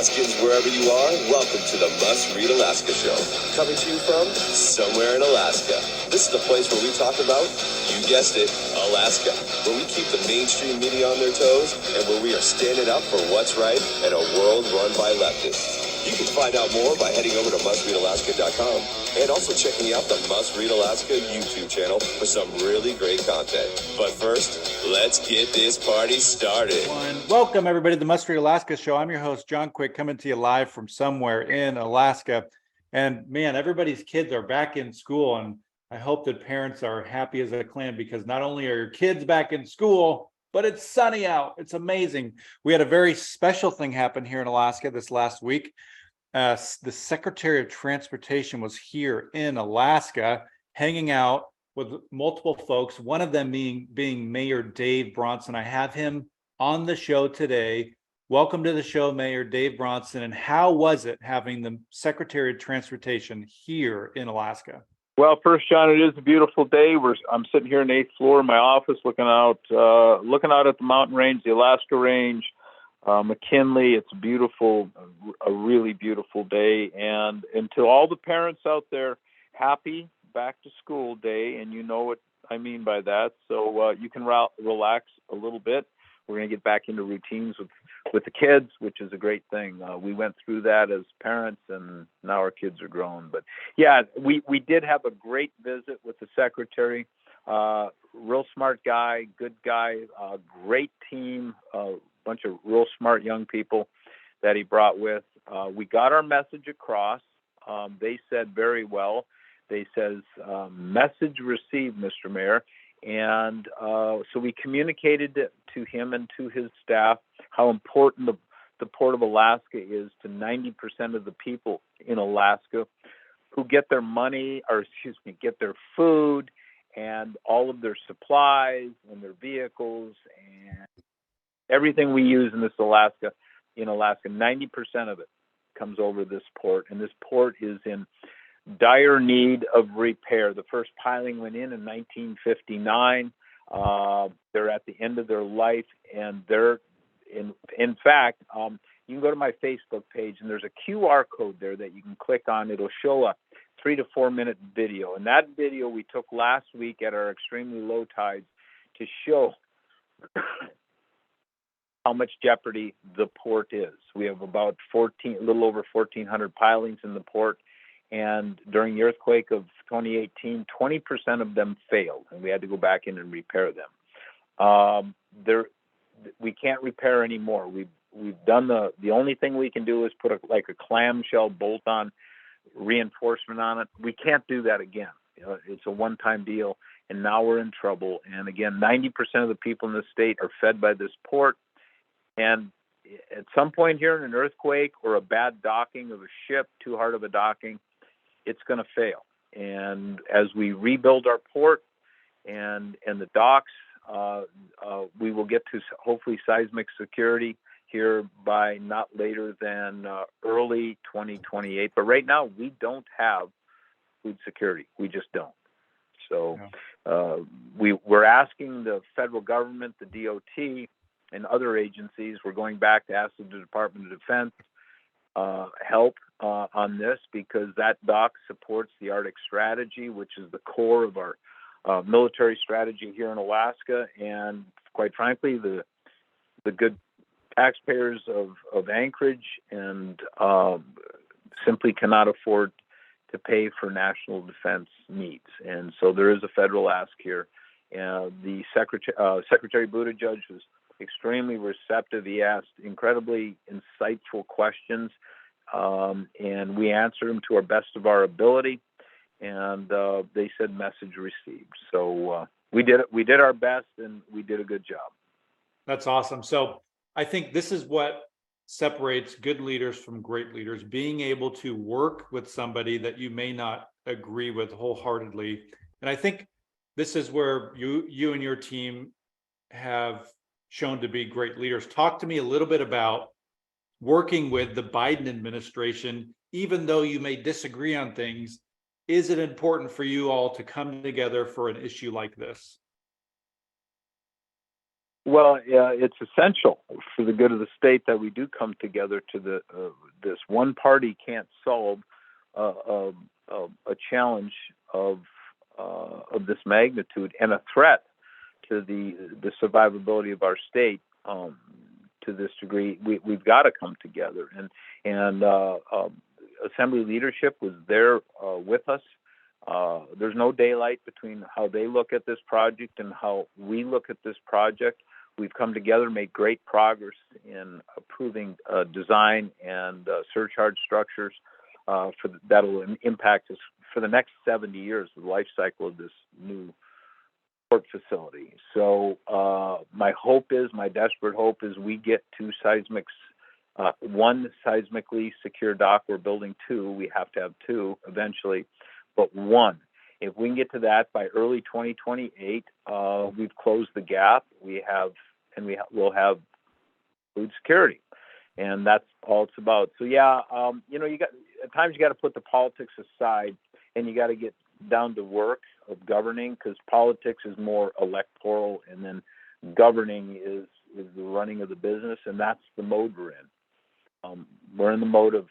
Alaskans, wherever you are, welcome to the Must Read Alaska Show. Coming to you from somewhere in Alaska. This is the place where we talk about, you guessed it, Alaska. Where we keep the mainstream media on their toes and where we are standing up for what's right in a world run by leftists. You can find out more by heading over to mustreadalaska.com and also checking out the Must Read Alaska YouTube channel for some really great content. But first, let's get this party started. Welcome, everybody, to the Must Read Alaska Show. I'm your host, John Quick, coming to you live from somewhere in Alaska. And man, everybody's kids are back in school, and I hope that parents are happy as a clam because not only are your kids back in school, but it's sunny out. It's amazing. We had a very special thing happen here in Alaska this last week. The Secretary of Transportation was here in Alaska hanging out with multiple folks, one of them being Mayor Dave Bronson. I have him on the show today. Welcome to the show, Mayor Dave Bronson. And how was it having the Secretary of Transportation here in Alaska? Well, first, John, it is a beautiful day. I'm sitting here on the 8th floor of my office, looking out at the mountain range, the Alaska Range, McKinley. It's beautiful, a really beautiful day. And to all the parents out there, happy back to school day. And you know what I mean by that. So you can relax a little bit. We're going to get back into routines with the kids, which is a great thing. We went through that as parents, and now our kids are grown. But yeah, we did have a great visit with the secretary. Real smart guy, good guy, great team, bunch of real smart young people that he brought with. We got our message across. They said very well. They says, message received, Mr. Mayor. And so we communicated to him and to his staff how important the Port of Alaska is to 90% of the people in Alaska who get their get their food and all of their supplies and their vehicles and everything we use in 90% of it comes over this port. And this port is in dire need of repair. The first piling went in 1959. They're at the end of their life, and they're in fact, you can go to my Facebook page, and there's a QR code there that you can click on. It'll show a 3 to 4 minute video, and that video we took last week at our extremely low tides to show how much jeopardy the port is. We have about a little over 1,400 pilings in the port. And during the earthquake of 2018, 20% of them failed, and we had to go back in and repair them. We can't repair anymore. We've done the only thing we can do is put a clamshell bolt-on reinforcement on it. We can't do that again. It's a one-time deal, and now we're in trouble. And again, 90% of the people in the state are fed by this port. And at some point here in an earthquake or a bad docking of a ship, too hard of a docking, it's going to fail. And as we rebuild our port and the docks, we will get to hopefully seismic security here by not later than early 2028. But right now, we don't have food security. We just don't. So we're asking the federal government, the DOT, and other agencies. We're going back to ask the Department of Defense help on this, because that dock supports the Arctic strategy, which is the core of our military strategy here in Alaska. And quite frankly, the good taxpayers of Anchorage and simply cannot afford to pay for national defense needs. And so there is a federal ask here. The Secretary Buttigieg was extremely receptive. He asked incredibly insightful questions, and we answered them to our best of our ability. And they said message received. So we did our best, and we did a good job. That's awesome. So I think this is what separates good leaders from great leaders, being able to work with somebody that you may not agree with wholeheartedly. And I think this is where you and your team have shown to be great leaders. Talk to me a little bit about working with the Biden administration, even though you may disagree on things. Is it important for you all to come together for an issue like this? Well, it's essential for the good of the state that we do come together to this one party can't solve a challenge of this magnitude and a threat to the survivability of our state to this degree. We've got to come together, and Assembly leadership was there with us. There's no daylight between how they look at this project and how we look at this project. We've come together, made great progress in approving design and surcharge structures that'll impact us for the next 70 years, the life cycle of this new port facility. So my desperate hope is we get one seismically secure dock. We're building two. We have to have two eventually, but one. If we can get to that by early 2028, we've closed the gap. We'll have food security, and that's all it's about. So at times you got to put the politics aside, and you got to get down to work of governing, because politics is more electoral, and then governing is the running of the business, and that's the mode we're in. We're in the mode of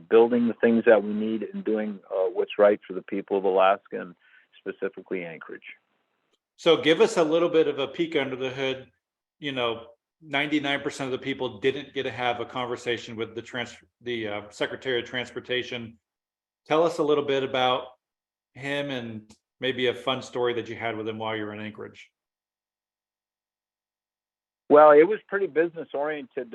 building the things that we need and doing what's right for the people of Alaska, and specifically Anchorage. So give us a little bit of a peek under the hood. 99% of the people didn't get to have a conversation with the Secretary of Transportation. Tell us a little bit about him and maybe a fun story that you had with him while you were in Anchorage. Well, it was pretty business oriented.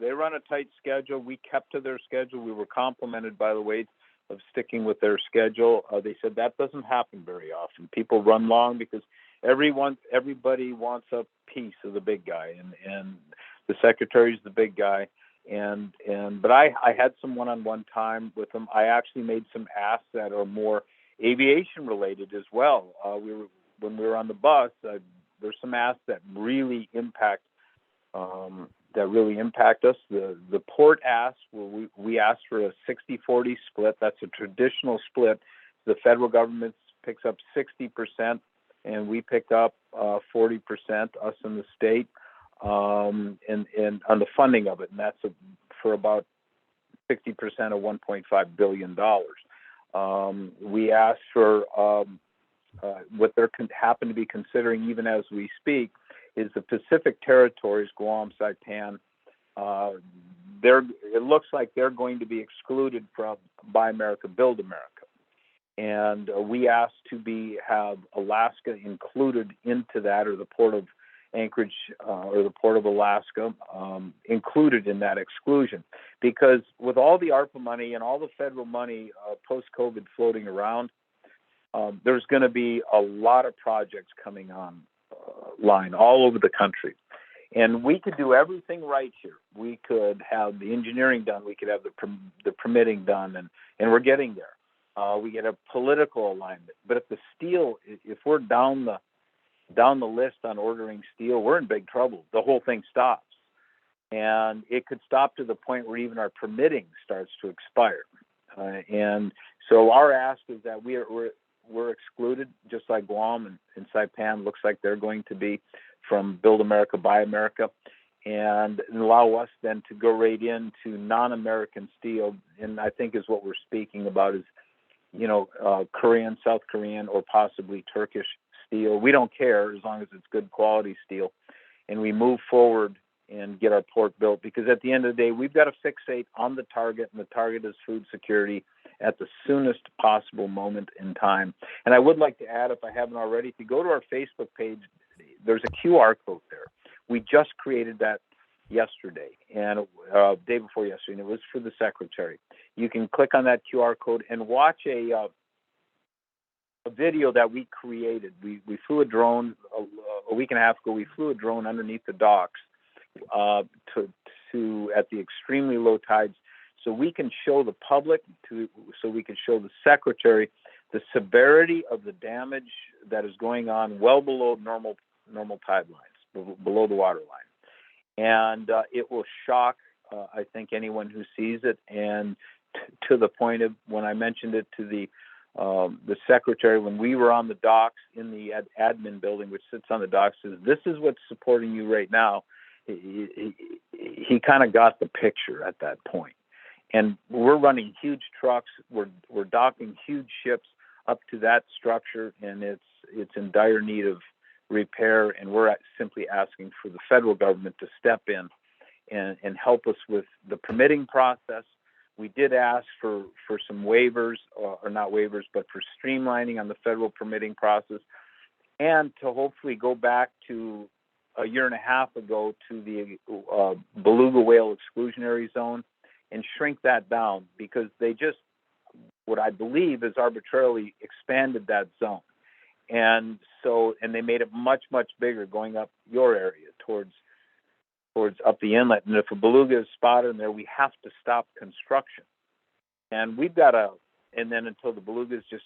They run a tight schedule. We kept to their schedule. We were complimented, by the way, of sticking with their schedule. They said that doesn't happen very often. People run long because everybody wants a piece of the big guy, and the secretary's the big guy. But I had some one-on-one time with them. I actually made some asks that are more aviation related as well. When we were on the bus, there's some asks that really impact us. The port asks, we asked for a 60-40 split. That's a traditional split. The federal government picks up 60%, and we pick up 40%, us in the state, and on the funding of it, and that's for about 60% of $1.5 billion. We asked for what they're happen to be considering, even as we speak, is the Pacific territories, Guam, Saipan. It looks like they're going to be excluded from Buy America, Build America. And we asked to have Alaska included into that, or the Port of Anchorage or the Port of Alaska included in that exclusion. Because with all the ARPA money and all the federal money post-COVID floating around, there's going to be a lot of projects coming on line all over the country. And we could do everything right here. We could have the engineering done. We could have the permitting done, and we're getting there. We get a political alignment. But if the steel, if we're down the list on ordering steel, we're in big trouble. The whole thing stops. And it could stop to the point where even our permitting starts to expire. And so our ask is that we're excluded, just like Guam and Saipan looks like they're going to be, from Build America, Buy America, and allow us then to go right into non-American steel. And I think is what we're speaking about is, Korean, South Korean, or possibly Turkish steel. We don't care as long as it's good quality steel. And we move forward and get our port built, because at the end of the day, we've got to fixate on the target, and the target is food security at the soonest possible moment in time. And I would like to add, if I haven't already, if you go to our Facebook page, there's a QR code there. We just created that yesterday, and day before yesterday, and it was for the secretary. You can click on that QR code and watch a video that we created. We flew a drone a week and a half ago. We flew a drone underneath the docks to at the extremely low tides, so we can show the public, so we can show the secretary the severity of the damage that is going on well below normal tide lines, below the water line. And it will shock, I think, anyone who sees it. And to the point of when I mentioned it to the The secretary, when we were on the docks in the admin building, which sits on the docks, says, "This is what's supporting you right now." He kind of got the picture at that point. And we're running huge trucks. We're docking huge ships up to that structure, and it's in dire need of repair. And we're simply asking for the federal government to step in and help us with the permitting process. We did ask for some waivers, or not waivers, but for streamlining on the federal permitting process, and to hopefully go back to a year and a half ago to the beluga whale exclusionary zone and shrink that down, because they just, what I believe is, arbitrarily expanded that zone. And they made it much, much bigger going up your area towards up the inlet. And if a beluga is spotted in there, we have to stop construction. And and then until the belugas just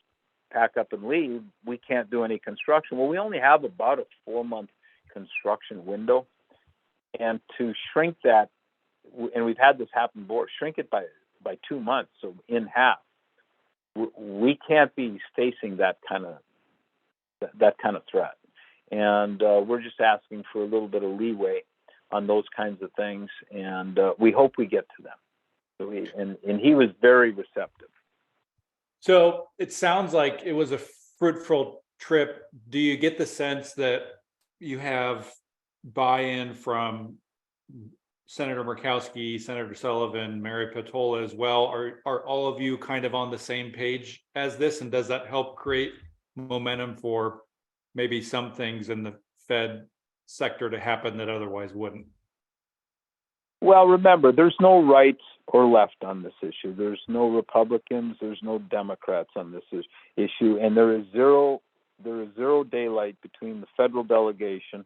pack up and leave, we can't do any construction. Well, we only have about a 4-month construction window. And to shrink that, and we've had this happen before, shrink it by 2 months, so in half. We can't be facing that kind of threat. And we're just asking for a little bit of leeway on those kinds of things, and we hope we get to them. And he was very receptive. So it sounds like it was a fruitful trip. Do you get the sense that you have buy-in from Senator Murkowski, Senator Sullivan, Mary Patola as well? Are all of you kind of on the same page as this? And does that help create momentum for maybe some things in the Fed sector to happen that otherwise wouldn't? Well, remember, there's no right or left on this issue. There's no Republicans, there's no Democrats on this issue, and there is zero daylight between the federal delegation,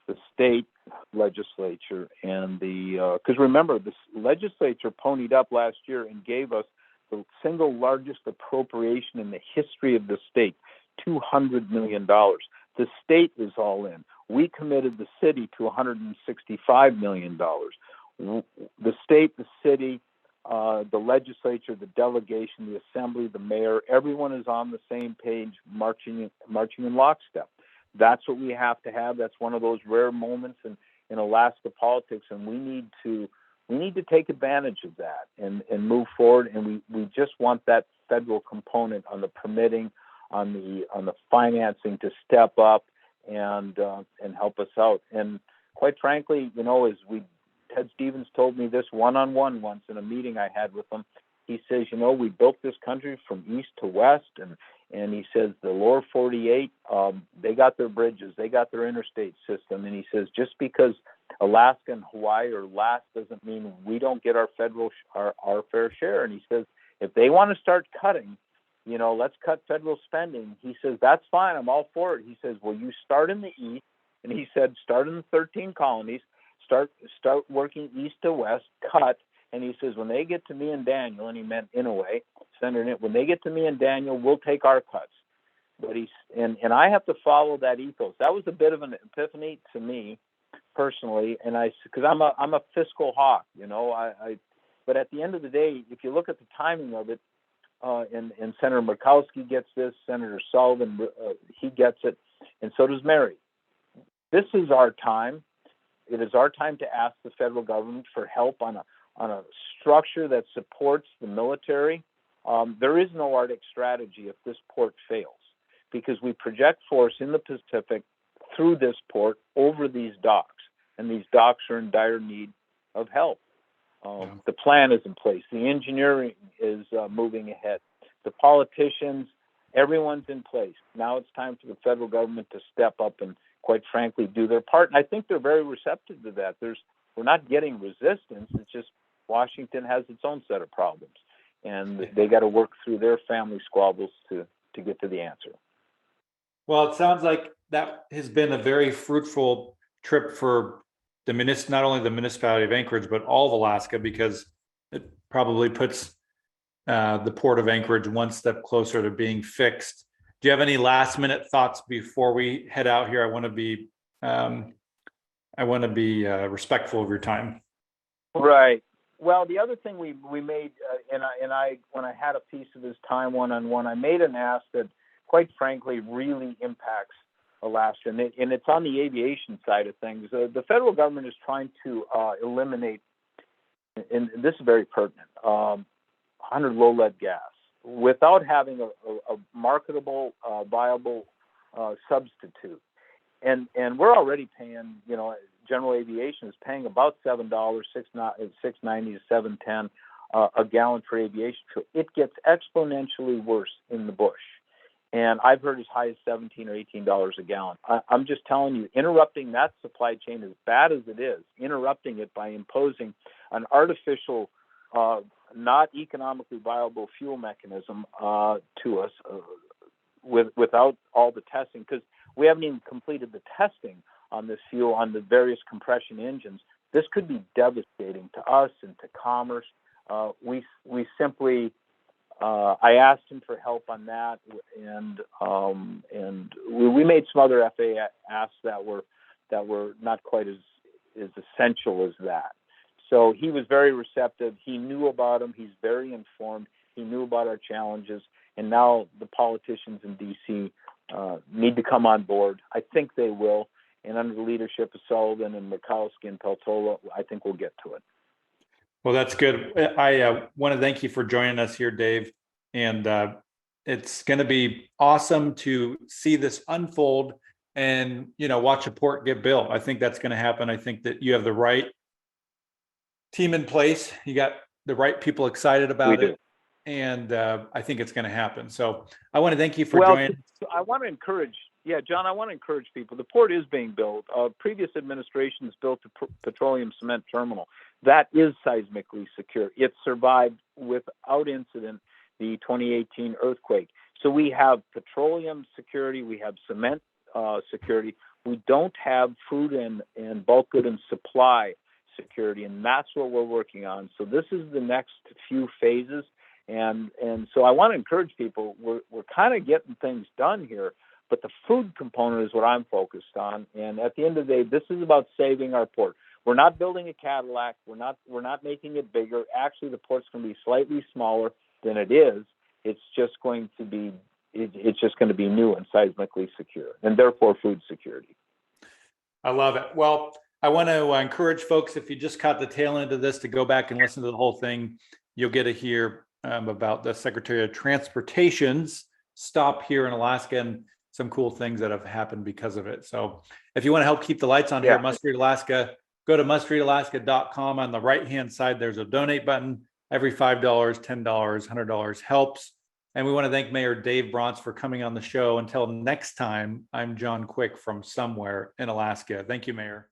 the state legislature, and because remember, the legislature ponied up last year and gave us the single largest appropriation in the history of the state, $200 million. The state is all in. We committed the city to $165 million. The state, the city, the legislature, the delegation, the assembly, the mayor, everyone is on the same page, marching in lockstep. That's what we have to have. That's one of those rare moments in Alaska politics, and we need to take advantage of that and move forward. And we just want that federal component on the permitting, on the financing to step up and help us out. And quite frankly, as Ted Stevens told me this one-on-one once in a meeting I had with him. He says, we built this country from east to west, and he says the lower 48, they got their bridges, they got their interstate system, and he says just because Alaska and Hawaii are last doesn't mean we don't get our our fair share. And he says if they want to start cutting, let's cut federal spending. He says that's fine, I'm all for it. He says, well, you start in the east, and he said start in the 13 colonies. Start working east to west, cut, and he says when they get to me and Daniel, and he meant Inouye, Senator, when they get to me and Daniel, we'll take our cuts. But and I have to follow that ethos. That was a bit of an epiphany to me personally, and because I'm a fiscal hawk, but at the end of the day, if you look at the timing of it, and Senator Murkowski gets this, Senator Sullivan, he gets it, and so does Mary. This is our time. It is our time to ask the federal government for help on a structure that supports the military. There is no Arctic strategy if this port fails, because we project force in the Pacific through this port over these docks, and these docks are in dire need of help. The plan is in place. The engineering is moving ahead. The politicians, everyone's in place. Now it's time for the federal government to step up and, quite frankly, do their part. And I think they're very receptive to that. We're not getting resistance. It's just Washington has its own set of problems, and they got to work through their family squabbles to get to the answer. Well, it sounds like that has been a very fruitful trip for not only the municipality of Anchorage, but all of Alaska, because it probably puts the Port of Anchorage one step closer to being fixed. Do you have any last minute thoughts before we head out here? I want to be respectful of your time. Right. Well, the other thing we made, and I when I had a piece of this time one-on-one, I made an ask that, quite frankly, really impacts Alaska, and it's on the aviation side of things. The federal government is trying to eliminate, and this is very pertinent, 100 low lead gas without having a marketable, viable substitute. And we're already paying, general aviation is paying about $7, $6.90 to $7.10 a gallon for aviation fuel. It gets exponentially worse in the bush. And I've heard as high as $17 or $18 a gallon. I'm just telling you, interrupting that supply chain, as bad as it is, interrupting it by imposing an artificial, not economically viable fuel mechanism to us without all the testing, because we haven't even completed the testing on this fuel on the various compression engines. This could be devastating to us and to commerce. We simply, I asked him for help on that, and we made some other FAA asks that were not quite as essential as that. So he was very receptive. He knew about them. He's very informed. He knew about our challenges, and now the politicians in D.C. Need to come on board. I think they will, and under the leadership of Sullivan and Murkowski and Peltola, I think we'll get to it. Well, that's good. I want to thank you for joining us here, Dave. And it's going to be awesome to see this unfold and, watch a port get built. I think that's going to happen. I think that you have the right team in place. You got the right people excited about it. And I think it's going to happen. So I want to thank you for joining. I want to encourage, John, I want to encourage people. The port is being built. Previous administrations built the petroleum cement terminal. That is seismically secure. It survived without incident the 2018 earthquake. So we have petroleum security. We have cement security. We don't have food and bulk good and supply security, and that's what we're working on. So this is the next few phases. And so I want to encourage people, we're kind of getting things done here, but the food component is what I'm focused on. And at the end of the day, this is about saving our port. We're not building a Cadillac. We're not making it bigger. Actually, the port's going to be slightly smaller than it is. It's just going to be new and seismically secure, and therefore food security. I love it. Well, I want to encourage folks, if you just caught the tail end of this, to go back and listen to the whole thing. You'll get to hear about the Secretary of Transportation's stop here in Alaska and some cool things that have happened because of it. So if you want to help keep the lights on here at Must Read Alaska, go to mustreadalaska.com. On the right-hand side, there's a donate button. Every $5, $10, $100 helps. And we want to thank Mayor Dave Bronson for coming on the show. Until next time, I'm John Quick from somewhere in Alaska. Thank you, Mayor.